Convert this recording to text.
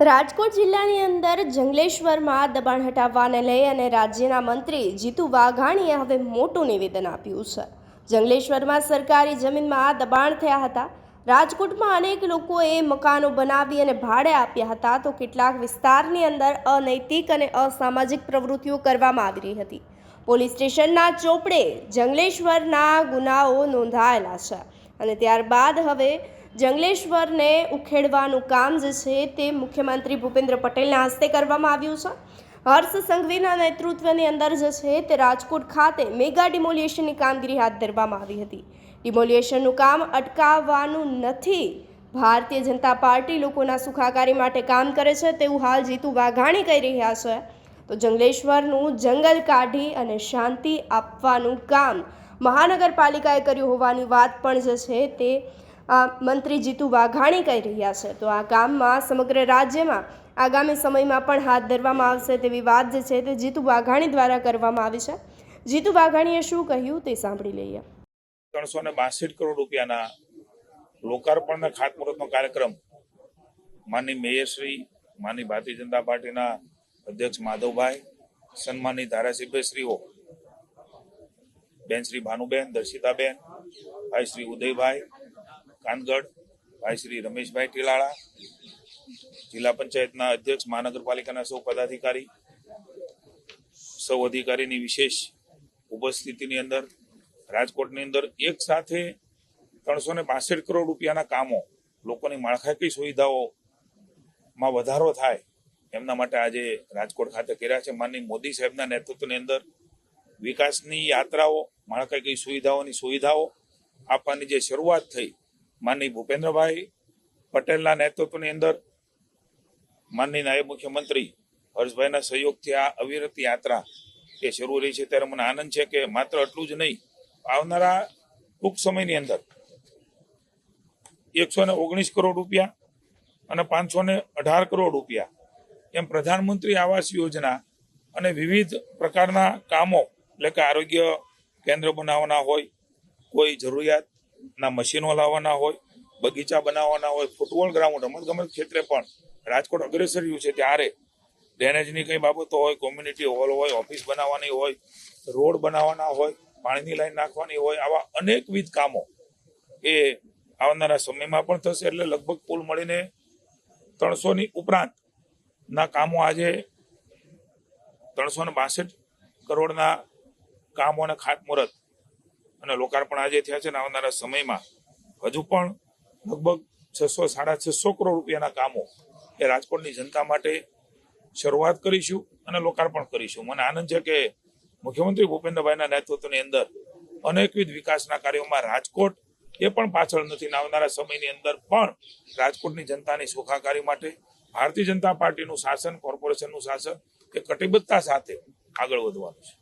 રાજકોટ જિલ્લાની અંદર જંગલેશ્વરમાં દબાણ હટાવવાને લઈ અને રાજ્યના મંત્રી જીતુ વાઘાણીએ હવે મોટું નિવેદન આપ્યું છે। જંગલેશ્વરમાં સરકારી જમીનમાં દબાણ થયા હતા। રાજકોટમાં અનેક લોકોએ મકાનો બનાવી અને ભાડે આપ્યા હતા, તો કેટલાક વિસ્તારની અંદર અનૈતિક અને અસામાજિક પ્રવૃત્તિઓ કરવામાં આવી રહી હતી। પોલીસ સ્ટેશનના ચોપડે જંગલેશ્વરના ગુનાઓ નોંધાયેલા છે અને ત્યારબાદ હવે જંગલેશ્વરને ઉખેડવાનું કામ જે છે તે મુખ્યમંત્રી ભૂપેન્દ્ર પટેલના હસ્તે કરવામાં આવ્યું છે। હર્ષ સંઘવીના નેતૃત્વની અંદર જે છે તે રાજકોટ ખાતે મેગા ડિમોલિશનની કામગીરી હાથ ધરવામાં આવી હતી। ડિમોલિશનનું કામ અટકાવવાનું નથી, ભારતીય જનતા પાર્ટી લોકોના સુખાકારી માટે કામ કરે છે તેવું હાલ જીતુ વાઘાણી કહી રહ્યા છે। તો જંગલેશ્વરનું જંગલ કાઢી અને શાંતિ આપવાનું કામ મહાનગરપાલિકાએ કર્યું હોવાની વાત પણ જે છે તે મંત્રી જીતુ વાઘાણી કહી રહ્યા છે। તો આ કામમાં સમગ્ર રાજ્યમાં આગામી સમયમાં પણ હાથ ધરવામાં આવશે તેવી વાત જે છે તે જીતુ વાઘાણી દ્વારા કરવામાં આવી છે। જીતુ વાઘાણીએ શું કહ્યું તે સાંભળી લઈએ। 362 કરોડ રૂપિયાના લોકાર્પણ અને ખાતમુહૂર્તનો કાર્યક્રમ માનની મેયરશ્રી, માનની ભારતીય જનતા પાર્ટીના અધ્યક્ષ માધવભાઈ, સન્માનની ધારાસભ્યશ્રીઓ બેન શ્રી ભાનુબેન, દર્શિતાબેન, ભાઈ શ્રી ઉદયભાઈ કાનગડ, ભાઈ શ્રી રમેશભાઈ ટીલાળા, જિલ્લા પંચાયતના અધ્યક્ષ, મહાનગરપાલિકાના સૌ પદાધિકારી, સૌ અધિકારીની વિશેષ ઉપસ્થિતિની અંદર રાજકોટની અંદર એક સાથે 362 કરોડ રૂપિયાના કામો, લોકોની માળખાકીય સુવિધાઓમાં વધારો થાય એમના માટે આજે રાજકોટ ખાતે કર્યા છે। માનનીય મોદી સાહેબના નેતૃત્વની અંદર વિકાસની યાત્રાઓ, માળખાકીય સુવિધાઓ આપવાની જે શરૂઆત થઈ માનનીય ભૂપેન્દ્રભાઈ પટેલના નેતૃત્વની અંદર માનનીય નાયબ મુખ્યમંત્રી હર્ષભાઈના સહયોગથી આ અવિરત યાત્રા એ શરૂ રહી છે। ત્યારે મને આનંદ છે કે માત્ર એટલું જ નહીં, આવનારા ટૂંક સમયની અંદર 119 કરોડ રૂપિયા અને 518 કરોડ રૂપિયા એમ પ્રધાનમંત્રી આવાસ યોજના અને વિવિધ પ્રકારના કામો, એટલે કે આરોગ્ય કેન્દ્ર બનાવવાના હોય, કોઈ જરૂરિયાતના મશીનો લાવવાના હોય, બગીચા બનાવવાના હોય, ફૂટબોલ ગ્રાઉન્ડ, રમતગમત ક્ષેત્રે પણ રાજકોટ અગ્રેસર રહ્યું છે। ત્યારે ડ્રેનેજની કઈ બાબતો હોય, કોમ્યુનિટી હોલ હોય, ઓફિસ બનાવવાની હોય, રોડ બનાવવાના હોય, પાણીની લાઈન નાખવાની હોય, આવા અનેકવિધ કામો એ આવનારા સમયમાં પણ થશે। એટલે લગભગ કુલ મળીને 300ની ઉપરાંત ના કામો આજે 362 કરોડના કામો અને ખાતમુહૂર્ત અને લોકાર્પણ આજે થયા છે અને આવનારા સમયમાં હજુ પણ લગભગ 600-650 કરોડ રૂપિયાના કામો એ રાજકોટની જનતા માટે શરૂઆત કરીશું અને લોકાર્પણ કરીશું। મને આનંદ છે કે મુખ્યમંત્રી ભૂપેન્દ્રભાઈના નેતૃત્વની અંદર અનેકવિધ વિકાસના કાર્યોમાં રાજકોટ એ પણ પાછળ નથી। આવનારા સમયની અંદર પણ રાજકોટની જનતાની સુખાકારી માટે ભારતીય જનતા પાર્ટીનું શાસન, કોર્પોરેશનનું શાસન એ કટિબદ્ધતા સાથે આગળ વધવાનું છે।